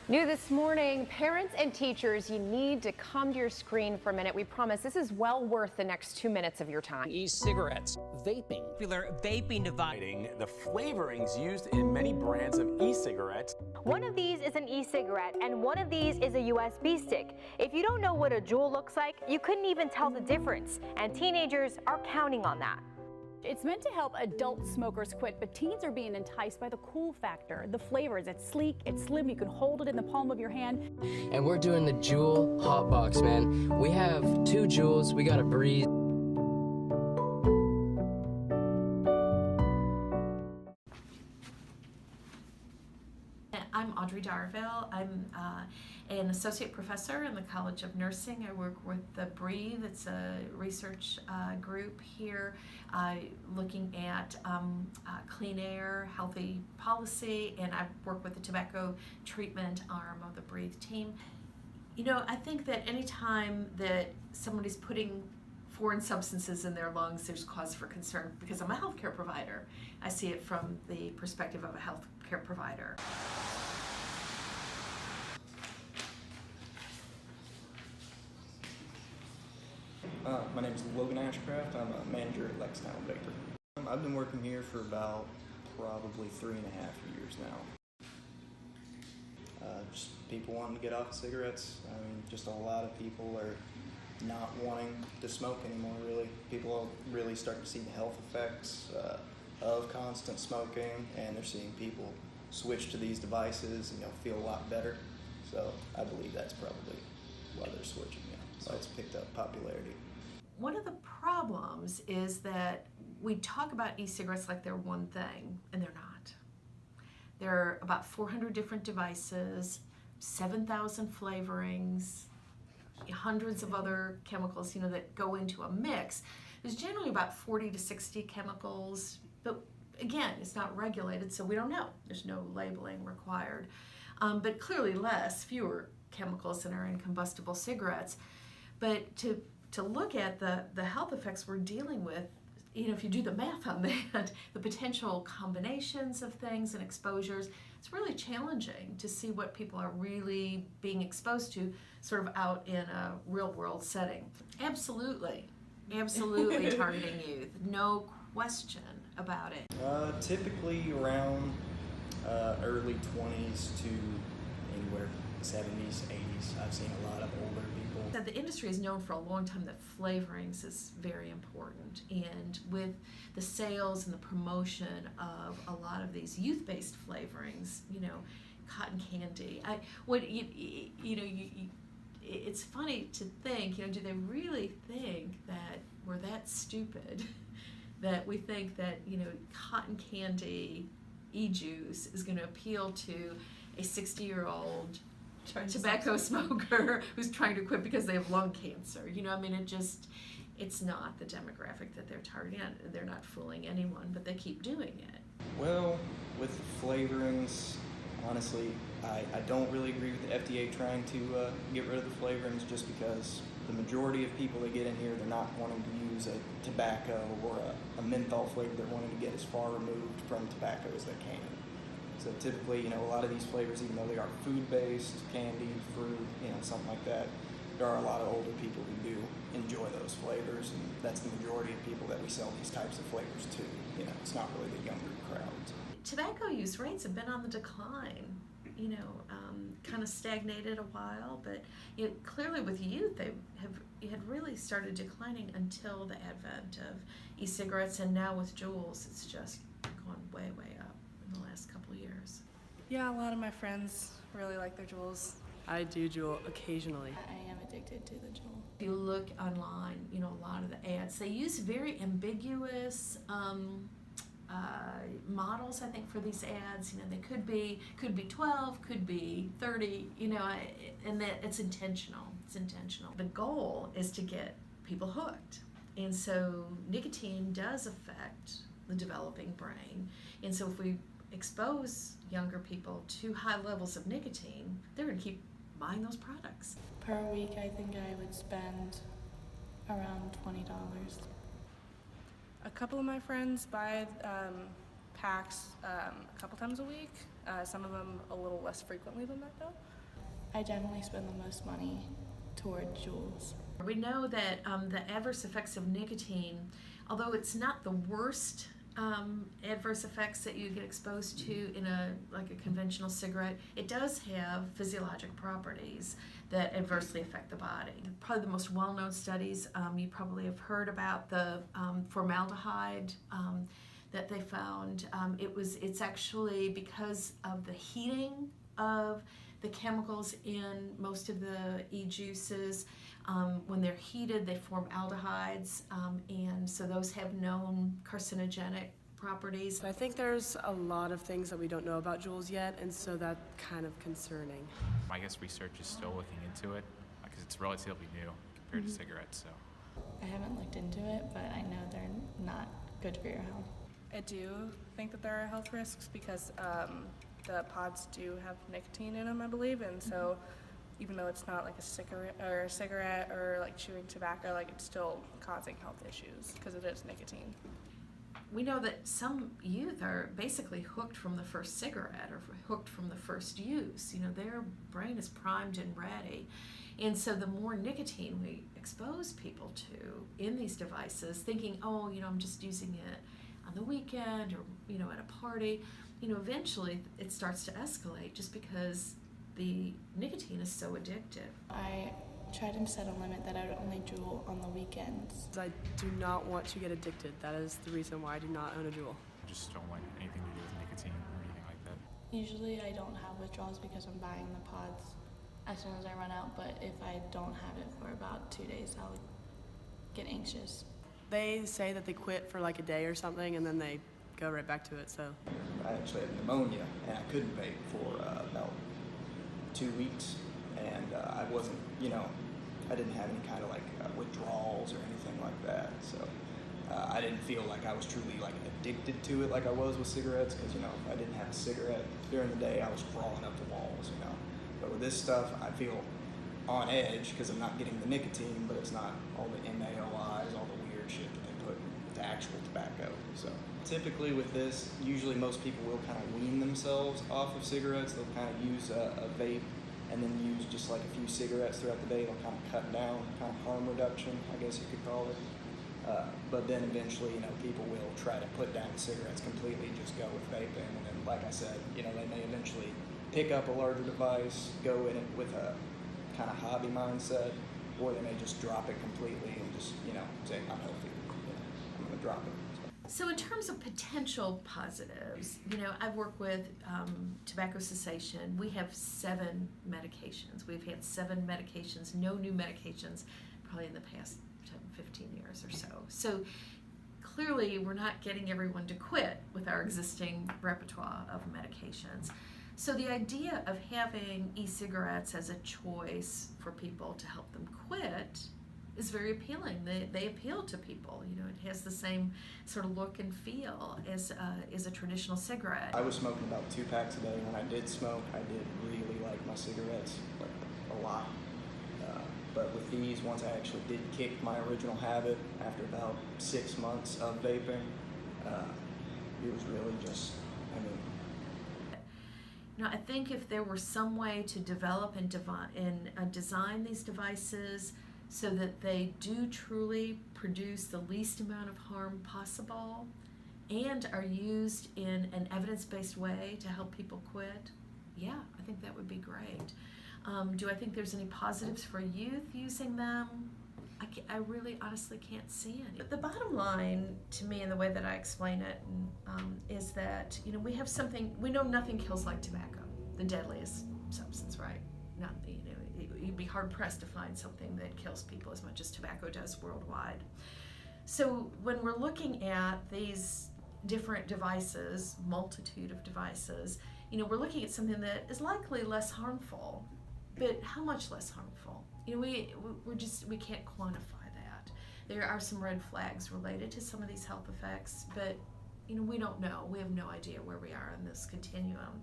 New this morning, parents and teachers, you need to come to your screen for a minute. We promise this is well worth the next 2 minutes of your time. E-cigarettes, vaping. Popular vaping device. The flavorings used in many brands of e-cigarettes. One of these is an e-cigarette and one of these is a USB stick. If you don't know what a Juul looks like, you couldn't even tell the difference, and teenagers are counting on that. It's meant to help adult smokers quit, but teens are being enticed by the cool factor. The flavors, it's sleek, it's slim, you can hold it in the palm of your hand. And we're doing the Juul Hot Box, man. We have 2 Juuls, we got a Breeze. I'm Audrey Darville. I'm an associate professor in the College of Nursing. I work with the Breathe. It's a research group here looking at clean air, healthy policy, and I work with the tobacco treatment arm of the Breathe team. You know, I think that anytime that somebody's putting foreign substances in their lungs, there's cause for concern because I'm a healthcare provider. I see it from the perspective of a healthcare provider. My name is Logan Ashcraft. I'm a manager at Lexi Hazelbaker. I've been working here for about probably 3.5 years now. Just people wanting to get off cigarettes. I mean, just a lot of people are not wanting to smoke anymore, really. People are really starting to see the health effects of constant smoking, and they're seeing people switch to these devices and feel a lot better. So I believe that's probably why they're switching, why it's picked up popularity. One of the problems is that we talk about e-cigarettes like they're one thing, and they're not. There are about 400 different devices, 7,000 flavorings, hundreds of other chemicals, that go into a mix. There's generally about 40 to 60 chemicals, but again, it's not regulated, so we don't know. There's no labeling required. But clearly fewer chemicals than are in combustible cigarettes. But to look at the health effects we're dealing with, if you do the math on that, the potential combinations of things and exposures, it's really challenging to see what people are really being exposed to sort of out in a real world setting. Absolutely targeting youth, no question about it. Typically around early 20s to anywhere 70s, 80s. I've seen a lot of older people. The industry has known for a long time that flavorings is very important, and with the sales and the promotion of a lot of these youth-based flavorings, cotton candy. It's funny to think, do they really think that we're that stupid that we think that cotton candy e-juice is going to appeal to a 60-year-old tobacco smoker who's trying to quit because they have lung cancer? It's not the demographic that they're targeting. They're not fooling anyone, but they keep doing it. Well, with the flavorings, honestly, I don't really agree with the FDA trying to get rid of the flavorings, just because the majority of people that get in here, they're not wanting to use a tobacco or a menthol flavor. They're wanting to get as far removed from tobacco as they can. So typically, a lot of these flavors, even though they are food-based, candy, fruit, something like that, there are a lot of older people who do enjoy those flavors, and that's the majority of people that we sell these types of flavors to. It's not really the younger crowd. Tobacco use rates have been on the decline, kind of stagnated a while, but clearly with youth, they had really started declining until the advent of e-cigarettes, and now with Juuls, it's just gone way, way up in the last couple of years. Yeah, a lot of my friends really like their Juuls. I do Juul occasionally. I am addicted to the Juul. If you look online, a lot of the ads, they use very ambiguous models, I think, for these ads. They could be 12, could be 30, and that it's intentional. It's intentional. The goal is to get people hooked. And so nicotine does affect the developing brain. And so if we expose younger people to high levels of nicotine, they're going to keep buying those products. Per week, I think I would spend around $20. A couple of my friends buy packs a couple times a week. Some of them a little less frequently than that though. I generally spend the most money toward Juuls. We know that the adverse effects of nicotine, although it's not the worst adverse effects that you get exposed to in a conventional cigarette, it does have physiologic properties that adversely affect the body. Probably the most well-known studies, you probably have heard about the formaldehyde that they found. It's actually because of the heating of the chemicals in most of the e-juices. When they're heated, they form aldehydes, and so those have known carcinogenic properties. I think there's a lot of things that we don't know about Juuls yet, and so that's kind of concerning. I guess research is still looking into it because it's relatively new compared to cigarettes. So I haven't looked into it, but I know they're not good for your health. I do think that there are health risks because the pods do have nicotine in them, I believe, and so even though it's not like a cigarette or like chewing tobacco, like it's still causing health issues because it is nicotine. We know that some youth are basically hooked from the first cigarette or hooked from the first use. Their brain is primed and ready. And so the more nicotine we expose people to in these devices, thinking, oh, I'm just using it on the weekend or, at a party, eventually it starts to escalate just because the nicotine is so addictive. I tried to set a limit that I would only Juul on the weekends. I do not want to get addicted. That is the reason why I do not own a Juul. I just don't want anything to do with nicotine or anything like that. Usually I don't have withdrawals because I'm buying the pods as soon as I run out, but if I don't have it for about 2 days, I'll get anxious. They say that they quit for like a day or something and then they go right back to it, so. I actually had pneumonia and I couldn't vape for about 2 weeks, and I wasn't, I didn't have any kind of withdrawals or anything like that, so I didn't feel like I was truly addicted to it like I was with cigarettes, because if I didn't have a cigarette during the day, I was crawling up the walls, But with this stuff, I feel on edge because I'm not getting the nicotine, but it's not all the MAOIs, all the weird shit that they put to actual tobacco. So typically with this, usually most people will kind of wean themselves off of cigarettes. They'll kind of use a vape and then use just a few cigarettes throughout the day. They'll kind of cut down, kind of harm reduction, I guess you could call it. But then eventually, people will try to put down the cigarettes completely, just go with vaping. And then, like I said, they may eventually pick up a larger device, go in it with a kind of hobby mindset, or they may just drop it completely and just, say, I'm healthy, I'm going to drop it. So in terms of potential positives, I've worked with tobacco cessation. We have 7 medications. We've had 7 medications, no new medications, probably in the past 10, 15 years or so. So clearly we're not getting everyone to quit with our existing repertoire of medications. So the idea of having e-cigarettes as a choice for people to help them quit is very appealing. They appeal to people. It has the same sort of look and feel as a traditional cigarette. I was smoking about 2 packs a day. When I did smoke, I did really like my cigarettes, a lot. But with these, once I actually did kick my original habit after about 6 months of vaping, it was really just, I think if there were some way to develop and design these devices so that they do truly produce the least amount of harm possible and are used in an evidence-based way to help people quit, yeah, I think that would be great. Do I think there's any positives for youth using them? I really honestly can't see any. But the bottom line to me, and the way that I explain it, is that we have something. We know nothing kills like tobacco, the deadliest substance, right? You'd be hard pressed to find something that kills people as much as tobacco does worldwide. So when we're looking at these different devices, multitude of devices, we're looking at something that is likely less harmful, but how much less harmful? We can't quantify that. There are some red flags related to some of these health effects, but we don't know. We have no idea where we are in this continuum.